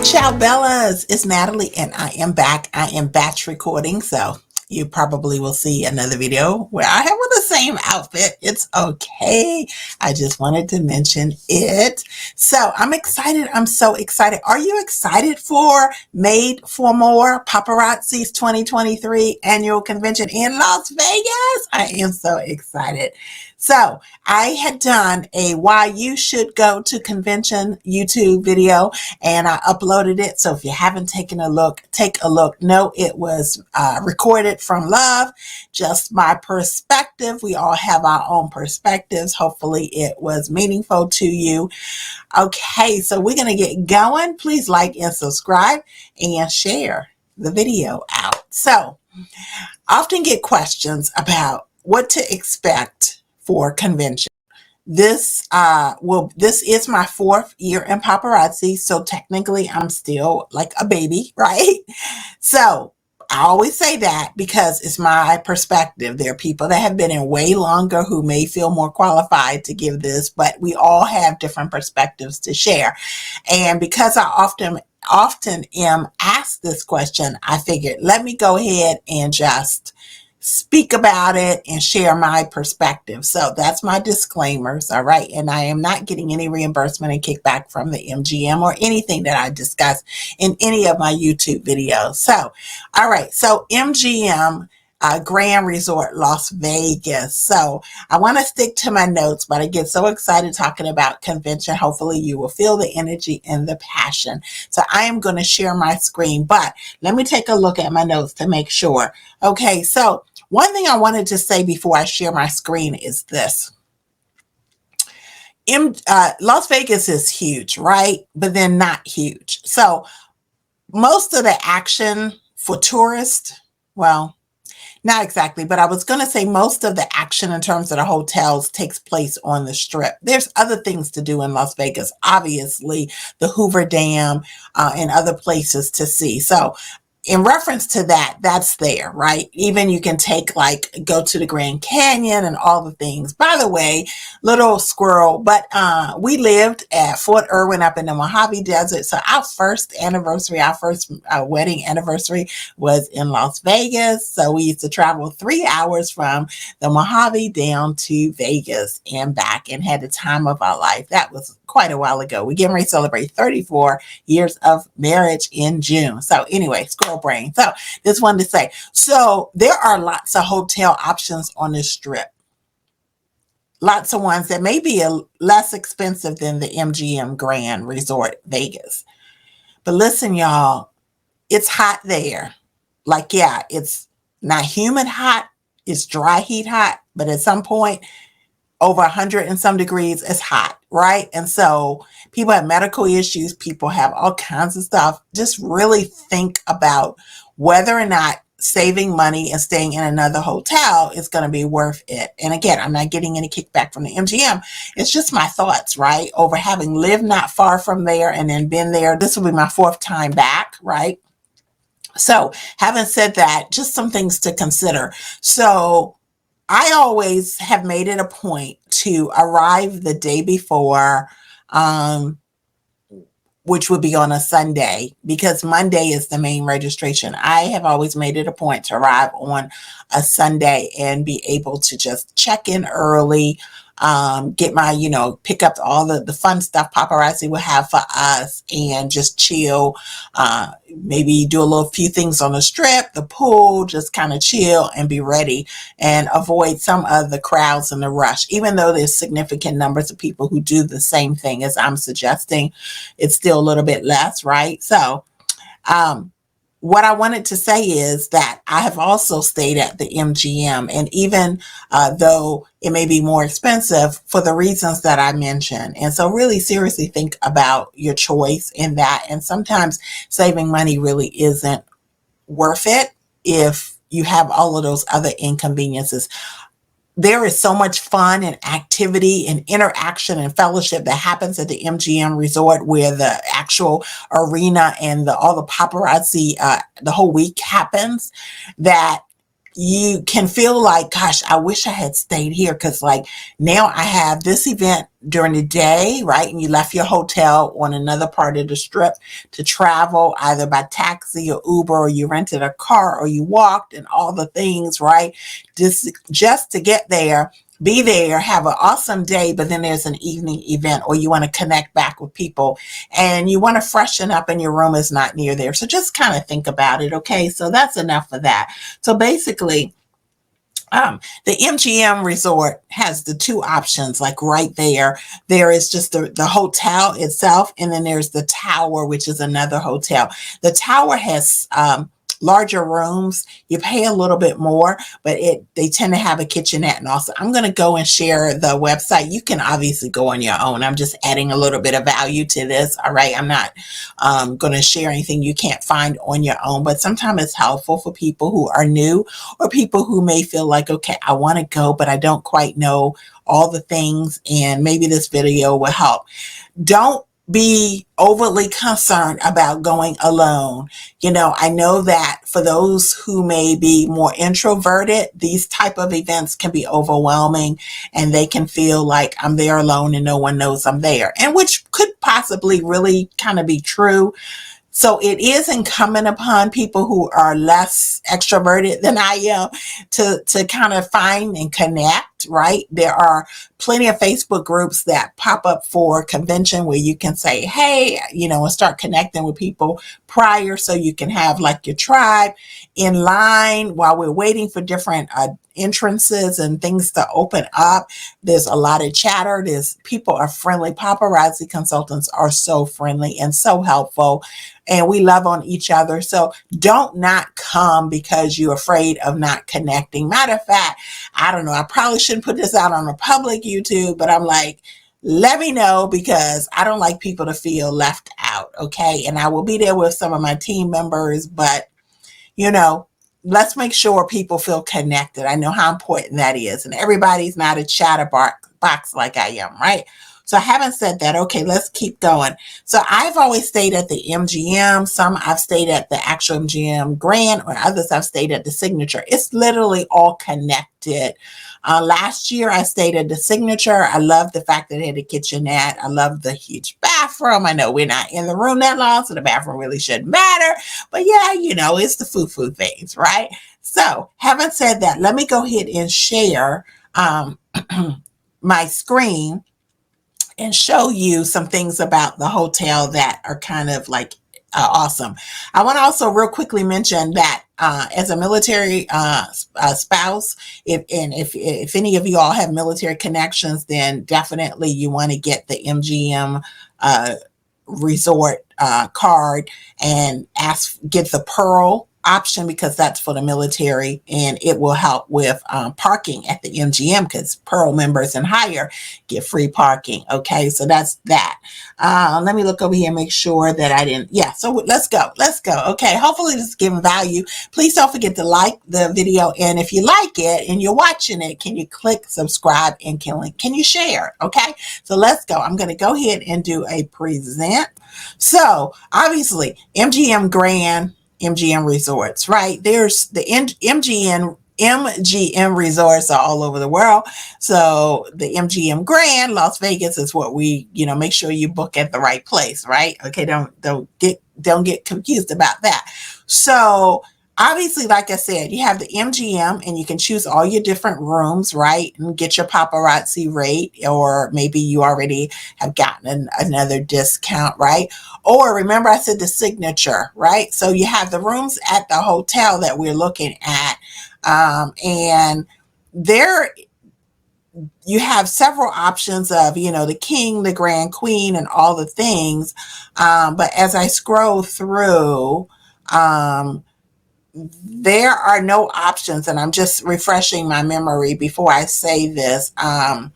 Ciao Bellas, it's Natalie and I am back. I am batch recording, so you probably will see another video where I have on the same outfit. It's okay. I just wanted to mention it. So I'm excited. I'm so excited. Are you excited for Made for More Paparazzi's 2023 annual convention in Las Vegas? I am so excited. So I had done a why you should go to convention YouTube video and I uploaded it. So if you haven't taken a look, take a look. No, it was recorded from love, just my perspective. We all have our own perspectives. Hopefully it was meaningful to you. Okay, so we're going to get going. Please like and subscribe and share the video out. So I often get questions about what to expect for convention. This is my 4th year in paparazzi, so technically I'm still like a baby, right? So I always say that because it's my perspective. There are people that have been in way longer who may feel more qualified to give this, but we all have different perspectives to share. And because I often am asked this question, I figured let me go ahead and just speak about it and share my perspective. So that's my disclaimers. All right. And I am not getting any reimbursement and kickback from the MGM or anything that I discuss in any of my YouTube videos. So, all right. So MGM Grand Resort Las Vegas. So I want to stick to my notes, but I get so excited talking about convention. Hopefully you will feel the energy and the passion. So I am going to share my screen, but let me take a look at my notes to make sure. Okay, so one thing I wanted to say before I share my screen is this. Las Vegas is huge, right? But then not huge. So most of the action for tourists, well, not exactly, but I was going to say most of the action in terms of the hotels takes place on the Strip. There's other things to do in Las Vegas, obviously, the Hoover Dam and other places to see. So in reference to that, that's there, right? Even you can go to the Grand Canyon and all the things. By the way, little squirrel, but we lived at Fort Irwin up in the Mojave Desert. So our first wedding anniversary was in Las Vegas. So we used to travel 3 hours from the Mojave down to Vegas and back and had the time of our life. That was quite a while ago. We're getting ready to celebrate 34 years of marriage in June. So anyway, squirrel brain. So just wanted to say, so there are lots of hotel options on this Strip. Lots of ones that may be less expensive than the MGM Grand Resort Vegas. But listen, y'all, it's hot there. Like, yeah, it's not humid hot. It's dry heat hot. But at some point, over 100 and some degrees, it's hot, right? And so people have medical issues. People have all kinds of stuff. Just really think about whether or not saving money and staying in another hotel is going to be worth it. And again, I'm not getting any kickback from the MGM. It's just my thoughts, right? Over having lived not far from there and then been there. This will be my 4th time back, right? So having said that, just some things to consider. So I always have made it a point to arrive the day before, which would be on a Sunday, because Monday is the main registration. I have always made it a point to arrive on a Sunday and be able to just check in early, get my, pick up all the fun stuff paparazzi will have for us and just chill. Maybe do a little few things on the Strip, the pool, just kind of chill and be ready and avoid some of the crowds and the rush. Even though there's significant numbers of people who do the same thing as I'm suggesting, it's still a little bit less, right? So, what I wanted to say is that I have also stayed at the MGM, and even though it may be more expensive for the reasons that I mentioned. And so really seriously think about your choice in that. And sometimes saving money really isn't worth it if you have all of those other inconveniences. There is so much fun and activity and interaction and fellowship that happens at the MGM Resort, where the actual arena and all the paparazzi the whole week happens, that you can feel like, gosh, I wish I had stayed here, because like now I have this event during the day, right? And you left your hotel on another part of the strip to travel either by taxi or Uber, or you rented a car, or you walked, and all the things, right? Just to get there, be there, have an awesome day, but then there's an evening event, or you want to connect back with people and you want to freshen up and your room is not near there. So just kind of think about it. Okay. So that's enough of that. So basically, the MGM resort has the two options, like right there. There is just the hotel itself, and then there's the tower, which is another hotel. The tower has larger rooms. You pay a little bit more, but they tend to have a kitchenette. And also, I'm going to go and share the website. You can obviously go on your own. I'm just adding a little bit of value to this. All right. I'm not going to share anything you can't find on your own, but sometimes it's helpful for people who are new, or people who may feel like, okay, I want to go, but I don't quite know all the things, and maybe this video will help. Don't be overly concerned about going alone. You know, I know that for those who may be more introverted, these type of events can be overwhelming, and they can feel like I'm there alone and no one knows I'm there, and which could possibly really kind of be true. So it is incumbent upon people who are less extroverted than I am to kind of find and connect, right? There are plenty of Facebook groups that pop up for convention where you can say, hey, you know, and start connecting with people prior, so you can have like your tribe in line while we're waiting for different entrances and things to open up. There's a lot of chatter. People are friendly. Paparazzi consultants are so friendly and so helpful, and we love on each other. So don't not come because you're afraid of not connecting. Matter of fact, I don't know, I probably shouldn't put this out on a public YouTube, but I'm like, let me know, because I don't like people to feel left out. Okay. And I will be there with some of my team members, but you know, let's make sure people feel connected. I know how important that is. And everybody's not a chatterbox like I am, right? So having said that, okay, let's keep going. So I've always stayed at the MGM. Some I've stayed at the actual MGM Grand, or others I've stayed at the Signature. It's literally all connected. Last year I stayed at the Signature. I love the fact that it had a kitchenette. I love the huge bathroom. I know we're not in the room that long, so the bathroom really shouldn't matter. But yeah, you know, it's the food things, right? So having said that, let me go ahead and share my screen and show you some things about the hotel that are kind of like awesome. I want to also real quickly mention that as a military spouse, if any of you all have military connections, then definitely you want to get the MGM resort card and get the Pearl option, because that's for the military, and it will help with parking at the MGM, because Pearl members and higher get free parking. Okay, so that's that. Let me look over here and make sure that I didn't. Yeah, so let's go. Okay, hopefully this is giving value. Please don't forget to like the video, and if you like it and you're watching it, can you click subscribe, and can you share? Okay, so let's go. I'm going to go ahead and do a present. So obviously MGM Grand, MGM resorts, right? There's the MGM resorts are all over the world. So the MGM Grand Las Vegas is what we, make sure you book at the right place, right? Okay, don't get confused about that. So obviously, like I said, you have the MGM, and you can choose all your different rooms, right? And get your paparazzi rate, or maybe you already have gotten another discount, right? Or remember I said the Signature, right? So you have the rooms at the hotel that we're looking at. And there you have several options of, the king, the grand queen, and all the things. But as I scroll through, there are no options, and I'm just refreshing my memory before I say this. I'm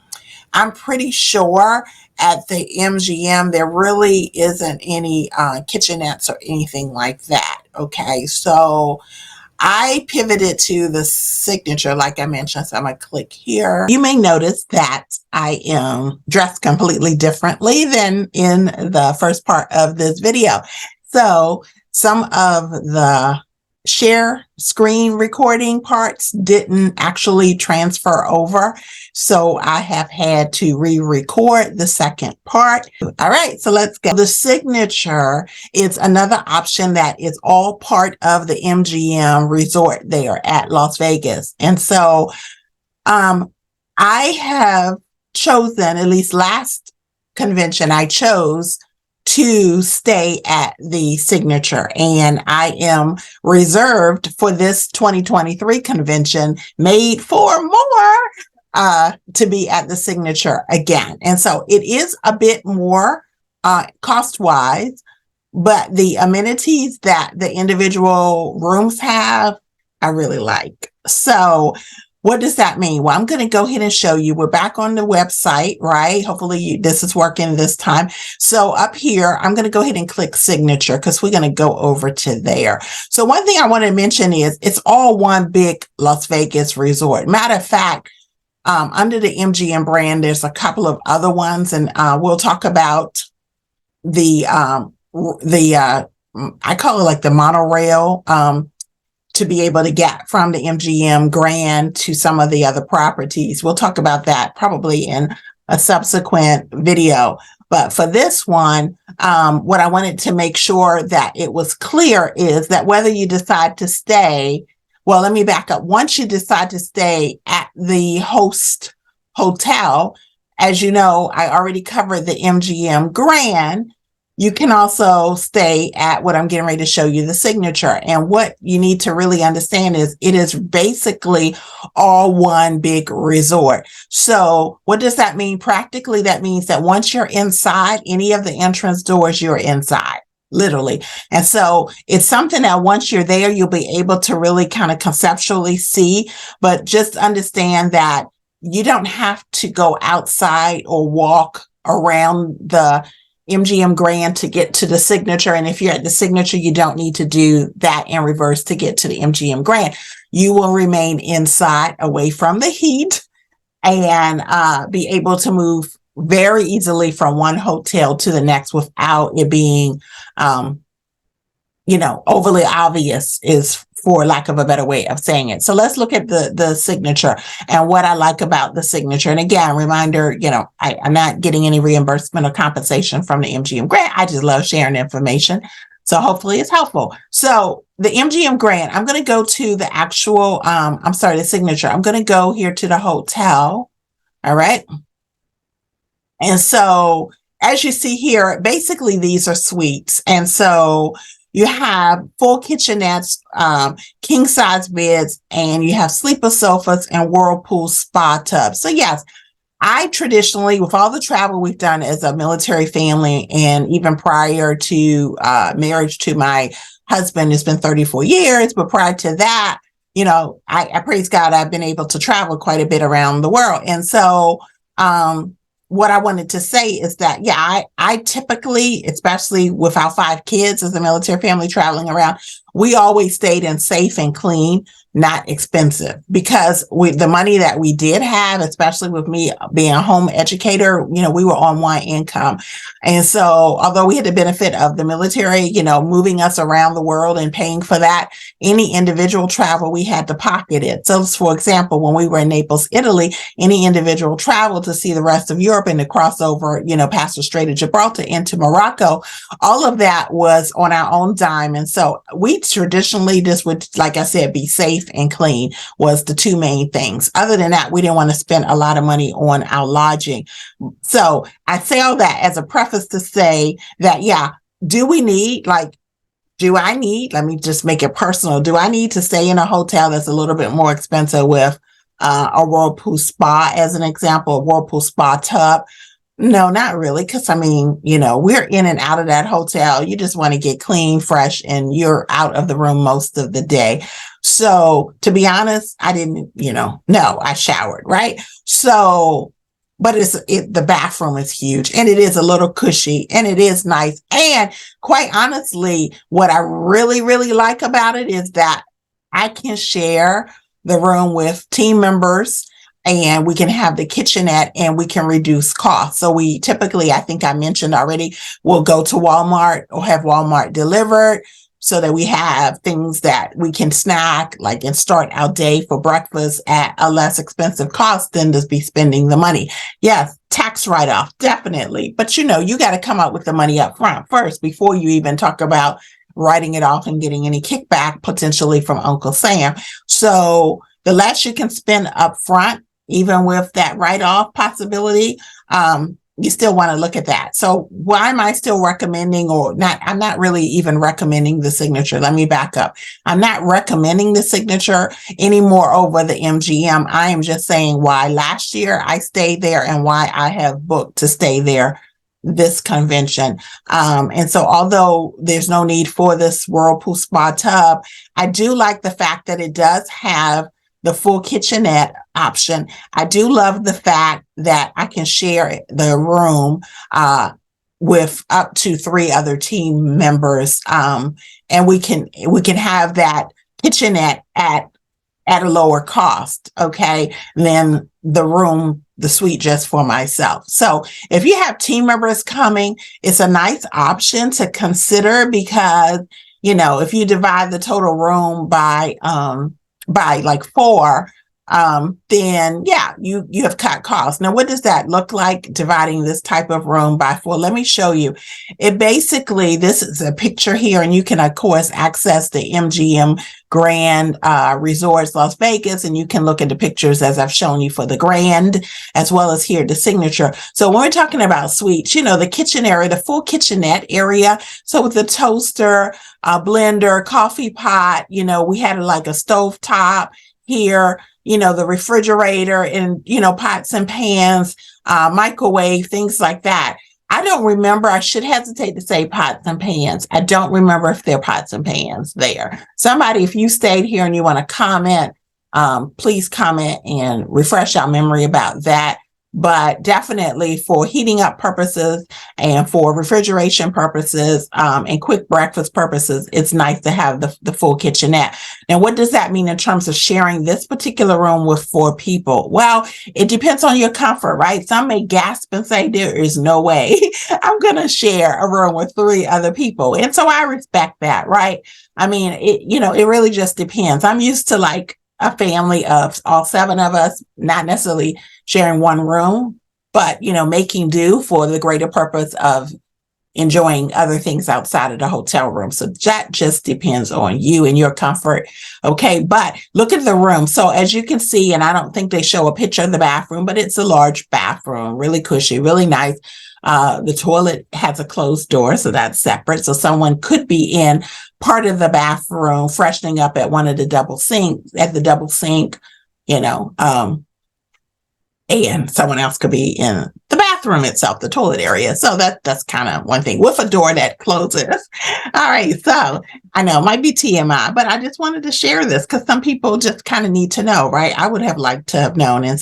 pretty sure at the MGM there really isn't any kitchenettes or anything like that. Okay, so I pivoted to the Signature, like I mentioned. So I'm going to click here. You may notice that I am dressed completely differently than in the first part of this video. So some of the share screen recording parts didn't actually transfer over. So I have had to re-record the second part. All right, so let's go. The signature is another option that is all part of the MGM resort there at Las Vegas. And so I have chosen, at least last convention, I chose to stay at the signature, and I am reserved for this 2023 convention, made for more, to be at the signature again. And so it is a bit more cost wise, but the amenities that the individual rooms have, I really like. So what does that mean? Well, I'm going to go ahead and show you. We're back on the website, right? Hopefully this is working this time. So up here, I'm going to go ahead and click signature because we're going to go over to there. So one thing I want to mention is it's all one big Las Vegas resort. Matter of fact, under the MGM brand, there's a couple of other ones, and we'll talk about the I call it like the monorail, to be able to get from the MGM Grand to some of the other properties. We'll talk about that probably in a subsequent video. But for this one, what I wanted to make sure that it was clear is that whether you decide to stay, well, let me back up. Once you decide to stay at the host hotel, as you know, I already covered the MGM Grand. You can also stay at what I'm getting ready to show you, the signature. And what you need to really understand is it is basically all one big resort. So what does that mean? Practically, that means that once you're inside any of the entrance doors, you're inside, literally. And so it's something that once you're there, you'll be able to really kind of conceptually see, but just understand that you don't have to go outside or walk around the MGM Grand to get to the signature. And if you're at the signature, you don't need to do that in reverse to get to the MGM Grand. You will remain inside away from the heat and be able to move very easily from one hotel to the next without it being, overly obvious, is for lack of a better way of saying it. So let's look at the signature and what I like about the signature. And again, reminder, I'm not getting any reimbursement or compensation from the MGM Grant. I just love sharing information. So hopefully it's helpful. So the MGM Grand, I'm going to go to the actual, the signature. I'm going to go here to the hotel. All right. And so as you see here, basically these are suites. And so you have full kitchenettes, king size beds, and you have sleeper sofas and whirlpool spa tubs. So yes, I traditionally, with all the travel we've done as a military family, and even prior to marriage to my husband, it's been 34 years. But prior to that, I praise God, I've been able to travel quite a bit around the world. And so, what I wanted to say is that, I typically, especially with our 5 kids as a military family traveling around, we always stayed in safe and clean, not expensive, because the money that we did have, especially with me being a home educator, we were on one income. And so although we had the benefit of the military, moving us around the world and paying for that, any individual travel, we had to pocket it. So for example, when we were in Naples, Italy, any individual travel to see the rest of Europe and to cross over, past the Strait of Gibraltar into Morocco, all of that was on our own dime. And so we traditionally, this would, like I said, be safe and clean was the 2 main things. Other than that, we didn't want to spend a lot of money on our lodging. So I say all that as a preface to say that, do I need, let me just make it personal. Do I need to stay in a hotel that's a little bit more expensive with a whirlpool spa, as an example, a whirlpool spa tub? No, not really. Because we're in and out of that hotel. You just want to get clean, fresh, and you're out of the room most of the day. So to be honest, I didn't, no, I showered, right? So, but the bathroom is huge, and it is a little cushy, and it is nice. And quite honestly, what I really, really like about it is that I can share the room with team members, and we can have the kitchenette, and we can reduce costs. So we typically, I think I mentioned already, we'll go to Walmart or have Walmart delivered. so that we have things that we can snack, like, and start our day for breakfast at a less expensive cost than to be spending the money. Yes, tax write-off, definitely. But you got to come up with the money up front first before you even talk about writing it off and getting any kickback potentially from Uncle Sam. So the less you can spend up front, even with that write-off possibility, you still want to look at that. So why am I still recommending, or not? I'm not really even recommending the signature. Let me back up. I'm not recommending the signature anymore over the MGM. I am just saying why last year I stayed there and why I have booked to stay there this convention. And so although there's no need for this Whirlpool spa tub, I do like the fact that it does have the full kitchenette option. I do love the fact that I can share the room with up to 3 other team members, and we can have that kitchenette at a lower cost, okay, than the suite just for myself. So if you have team members coming, it's a nice option to consider, because if you divide the total room by like 4, then yeah, you have cut costs. Now, what does that look like, dividing this type of room by 4? Let me show you. It basically, this is a picture here, and you can of course access the MGM Grand Resorts Las Vegas, and you can look at the pictures as I've shown you for the Grand, as well as here the Signature. So when we're talking about suites, the kitchen area, the full kitchenette area, so with the toaster, blender, coffee pot, we had like a stove top here, the refrigerator, and, pots and pans, microwave, things like that. I don't remember, I should hesitate to say pots and pans. I don't remember if there are pots and pans there. Somebody, if you stayed here and you want to comment, please comment and refresh our memory about that. But definitely for heating up purposes and for refrigeration purposes, and quick breakfast purposes, it's nice to have the full kitchenette. Now, what does that mean in terms of sharing this particular room with 4 people? Well, it depends on your comfort, right? Some may gasp and say, there is no way I'm going to share a room with 3 other people. And so I respect that, right? I mean, it really just depends. I'm used to like a family of all 7 of us, not necessarily sharing one room, but, making do for the greater purpose of enjoying other things outside of the hotel room. So that just depends on you and your comfort. Okay. But look at the room. So as you can see, and I don't think they show a picture of the bathroom, but it's a large bathroom, really cushy, really nice. The toilet has a closed door, so that's separate. So someone could be in part of the bathroom, freshening up at one of the double sink, and someone else could be in the bathroom itself, the toilet area. So that's kind of one thing, with a door that closes. All right. So I know it might be TMI, but I just wanted to share this because some people just kind of need to know, right? I would have liked to have known. And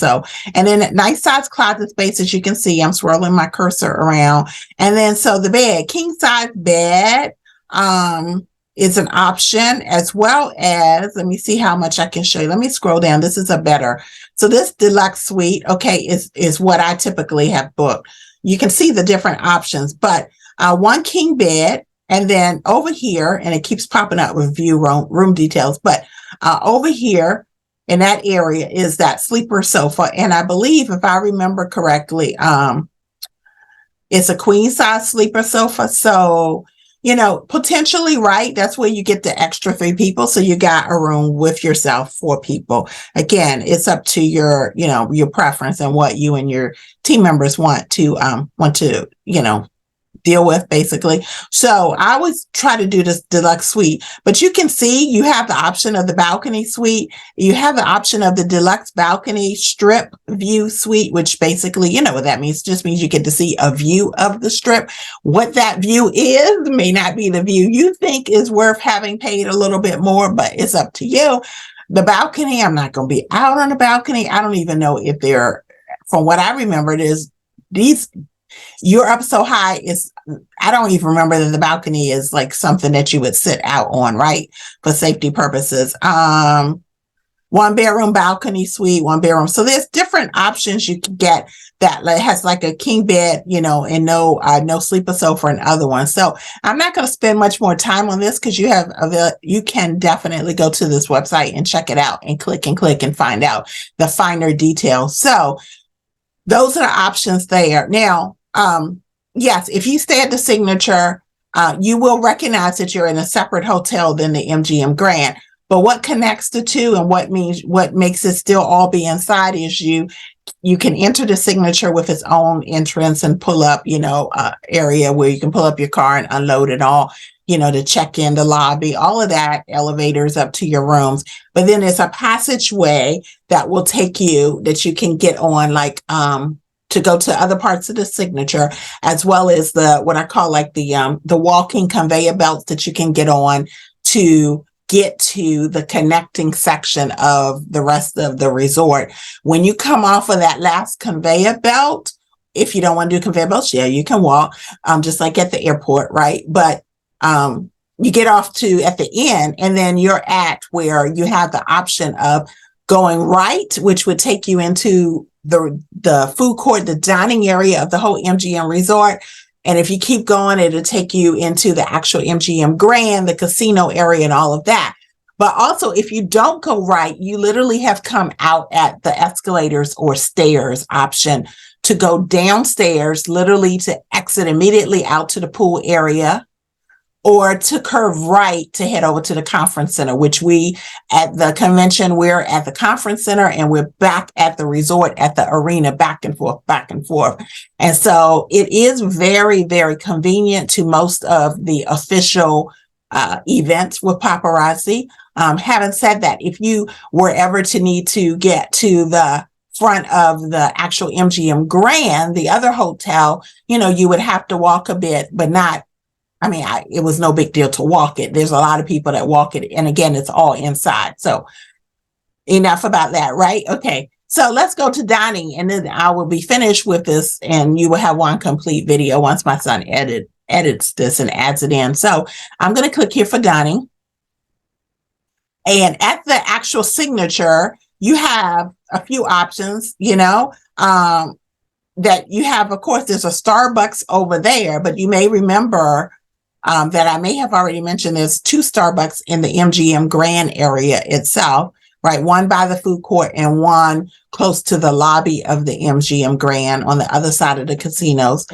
then nice size closet space, as you can see, I'm swirling my cursor around. And then, so the bed, king size bed, is an option, as well as, let me see how much I can show you. Let me scroll down. This is so this deluxe suite, okay, is what I typically have booked. You can see the different options, but 1 king bed, and then over here, and it keeps popping up with view room details, but over here in that area is that sleeper sofa. And I believe, if I remember correctly, it's a queen size sleeper sofa. So potentially, right, that's where you get the extra 3 people. So you got a room with yourself, 4 people. Again, it's up to your preference and what you and your team members want to deal with, basically. So I always try to do this deluxe suite, but you can see you have the option of the balcony suite. You have the option of the deluxe balcony strip view suite, which basically, what that means, just means you get to see a view of the strip. What that view is may not be the view you think is worth having paid a little bit more, but it's up to you. The balcony, I'm not going to be out on the balcony. I don't even know if from what I remember, it is you're up so high, I don't even remember that the balcony is like something that you would sit out on, right? For safety purposes. one bedroom balcony suite, one bedroom. So there's different options you can get that has like a king bed, you know, and no sleeper sofa and other ones. So I'm not going to spend much more time on this because you can definitely go to this website and check it out and click and find out the finer details. So those are the options there. Now, yes, if you stay at the Signature, you will recognize that you're in a separate hotel than the MGM Grand. But what connects the two and what makes it still all be inside is you can enter the Signature with its own entrance and pull up, you know, area where you can pull up your car and unload it all, you know, to check in the lobby, all of that, elevators up to your rooms. But then there's a passageway that will take you that you can get on, like, to go to other parts of the Signature, as well as what I call like the walking conveyor belts that you can get on to get to the connecting section of the rest of the resort. When you come off of that last conveyor belt, if you don't want to do conveyor belts, yeah, you can walk, just like at the airport, right? But you get off to at the end, and then you're at where you have the option of going right, which would take you into the food court, the dining area of the whole MGM resort. And if you keep going, it'll take you into the actual MGM Grand, the casino area, and all of that. But also, if you don't go right, you literally have come out at the escalators or stairs option to go downstairs, literally to exit immediately out to the pool area, or to curve right to head over to the conference center, which we at the convention, we're at the conference center and we're back at the resort at the arena, back and forth, back and forth. And so it is very, very convenient to most of the official events with Paparazzi. Having said that, if you were ever to need to get to the front of the actual MGM Grand, the other hotel, you know, you would have to walk a bit, but not, I mean, it was no big deal to walk it. There's a lot of people that walk it. And again, it's all inside. So enough about that, right? Okay. So let's go to dining, and then I will be finished with this, and you will have one complete video once my son edits this and adds it in. So I'm going to click here for dining. And at the actual Signature, you have a few options, you know, that you have. Of course, there's a Starbucks over there, but you may remember that I may have already mentioned there's two Starbucks in the MGM Grand area itself, right? One by the food court and one close to the lobby of the MGM Grand on the other side of the casinos.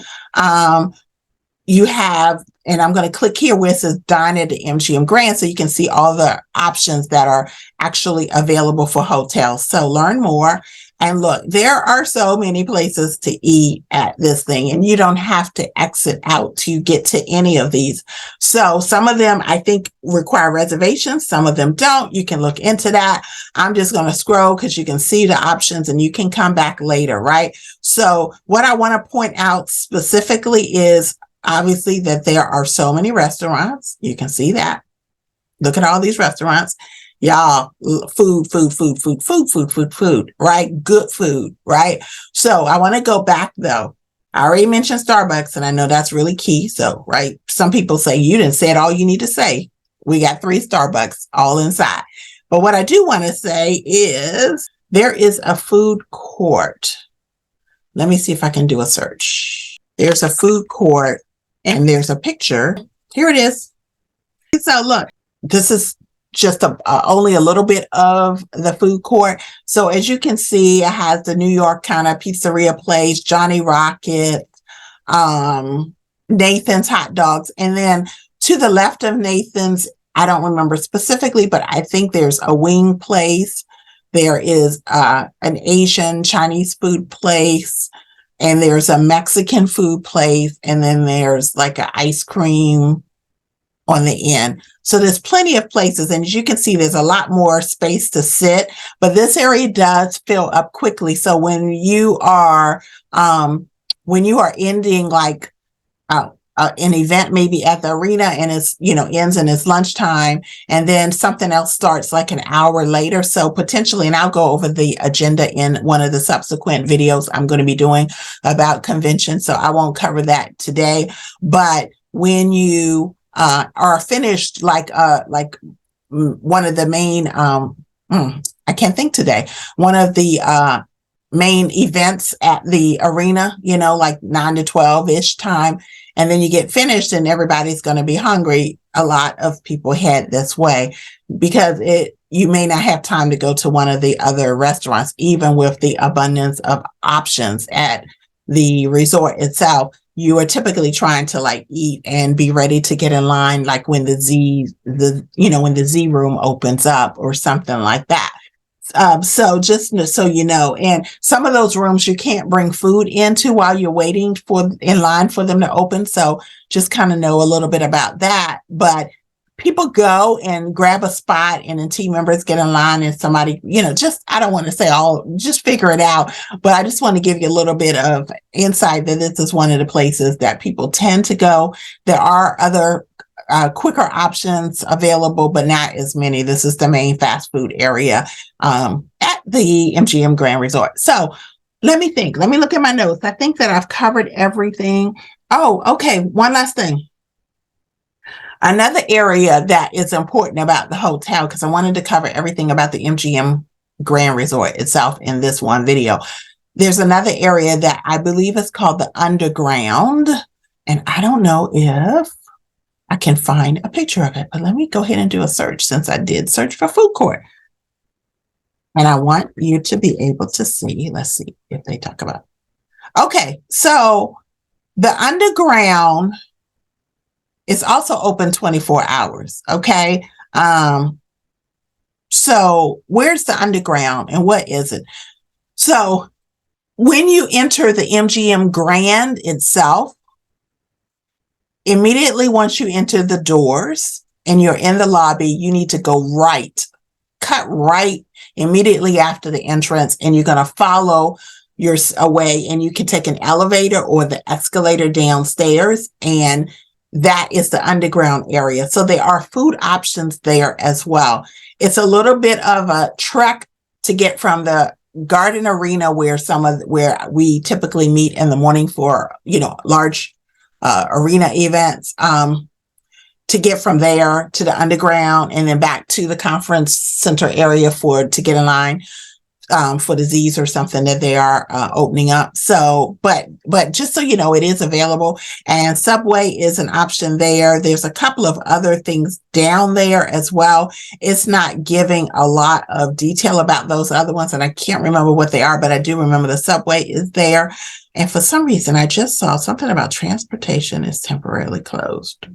You have, and I'm going to click here where it says Dine at the MGM Grand so you can see all the options that are actually available for hotels. So learn more. And look, there are so many places to eat at this thing, and you don't have to exit out to get to any of these. So some of them I think require reservations. Some of them don't. You can look into that. I'm just going to scroll because you can see the options and you can come back later, right? So what I want to point out specifically is obviously that there are so many restaurants. You can see that. Look at all these restaurants. Y'all, food, right? Good food, right? So I want to go back though. I already mentioned Starbucks, and I know that's really key. So, right. Some people say you didn't say it all you need to say. We got 3 Starbucks all inside. But what I do want to say is there is a food court. Let me see if I can do a search. There's a food court and there's a picture. Here it is. So look, this is just only a little bit of the food court. So as you can see, it has the New York kind of pizzeria place, Johnny Rocket, Nathan's Hot Dogs. And then to the left of Nathan's, I don't remember specifically, but I think there's a wing place. There is an Asian Chinese food place, and there's a Mexican food place. And then there's like an ice cream on the end. So there's plenty of places. And as you can see, there's a lot more space to sit, but this area does fill up quickly. So when you are ending like an event, maybe at the arena, and it's, you know, ends and it's lunchtime, and then something else starts like an hour later. So potentially, and I'll go over the agenda in one of the subsequent videos I'm going to be doing about conventions. So I won't cover that today, but when you are finished, like one of the main, I I can't think today, one of the main events at the arena, you know, like 9 to 12-ish time. And then you get finished and everybody's going to be hungry. A lot of people head this way because you may not have time to go to one of the other restaurants, even with the abundance of options at the resort itself. You are typically trying to like eat and be ready to get in line, like when when the Z room opens up or something like that. So just so you know, and some of those rooms you can't bring food into while you're waiting in line for them to open. So just kind of know a little bit about that. But people go and grab a spot and then team members get in line and somebody, I don't want to say just figure it out, but I just want to give you a little bit of insight that this is one of the places that people tend to go. There are other quicker options available, but not as many. This is the main fast food area at the MGM Grand Resort. So let me think. Let me look at my notes. I think that I've covered everything. Oh, okay. One last thing. Another area that is important about the hotel, because I wanted to cover everything about the MGM Grand Resort itself in this one video. There's another area that I believe is called the Underground. And I don't know if I can find a picture of it, but let me go ahead and do a search since I did search for food court. And I want you to be able to see. Let's see if they talk about it. Okay, so the Underground is also open 24 hours. Okay. So where's the Underground and what is it? So when you enter the MGM Grand itself, immediately once you enter the doors and you're in the lobby, you need to go right, cut right immediately after the entrance, and you're going to follow your way, and you can take an elevator or the escalator downstairs, and that is the Underground area. So there are food options there as well. It's a little bit of a trek to get from the Garden Arena where we typically meet in the morning for, large arena events, to get from there to the Underground and then back to the conference center area to get in line for the Z's or something that they are opening up. So, but just so you know, it is available, and Subway is an option there. There's a couple of other things down there as well. It's not giving a lot of detail about those other ones, and I can't remember what they are, but I do remember the Subway is there. And for some reason, I just saw something about transportation is temporarily closed.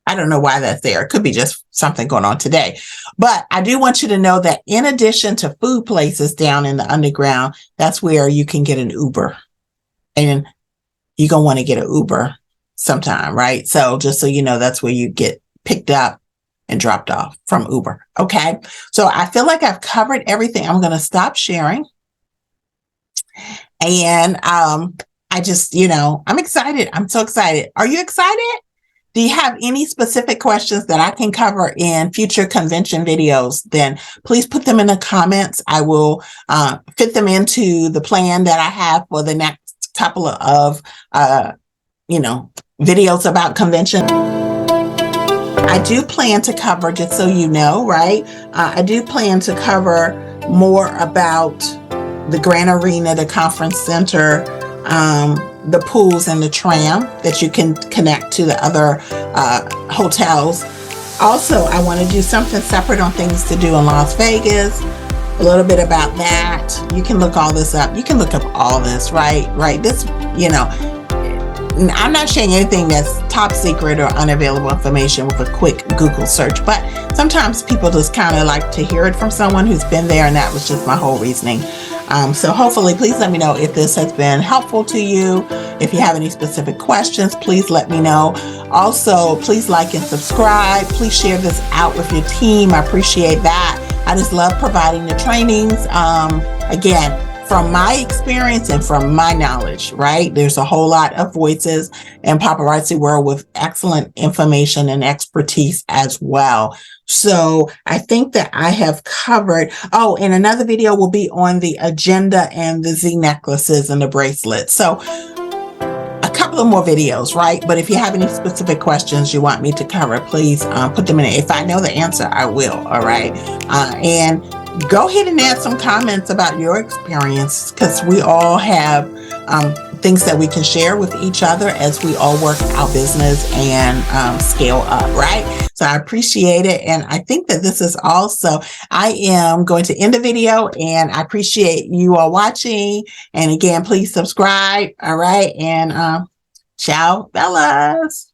I don't know why that's there. It could be just something going on today. But I do want you to know that in addition to food places down in the Underground, that's where you can get an Uber. And you're going to want to get an Uber sometime, right? So just so you know, that's where you get picked up and dropped off from Uber. Okay. So I feel like I've covered everything. I'm going to stop sharing. And I just, I'm excited. I'm so excited. Are you excited? Do you have any specific questions that I can cover in future convention videos? Then please put them in the comments. I will fit them into the plan that I have for the next couple of, videos about convention. I do plan to cover, just so you know, right? I do plan to cover more about the Grand Arena, the conference center, the pools and the tram that you can connect to the other hotels. Also, I want to do something separate on things to do in Las Vegas, a little bit about that. You can look all this up. You can look up all this, right? This, I'm not sharing anything that's top secret or unavailable information with a quick Google search, but sometimes people just kind of like to hear it from someone who's been there, and that was just my whole reasoning. So hopefully, please let me know if this has been helpful to you. If you have any specific questions, please let me know. Also, please like and subscribe. Please share this out with your team. I appreciate that. I just love providing the trainings. Again, from my experience and from my knowledge, right? There's a whole lot of voices in paparazzi world with excellent information and expertise as well. So I think that I have covered. Oh, and another video will be on the agenda and the Z necklaces and the bracelets. So a couple couple of more videos, right? But if you have any specific questions you want me to cover, please put them in. If I know the answer, I will. All right. And go ahead and add some comments about your experience, because we all have things that we can share with each other as we all work our business and scale up, right? So I appreciate it. And I think that this is also, I am going to end the video, and I appreciate you all watching. And again, please subscribe. All right. And ciao, Bellas.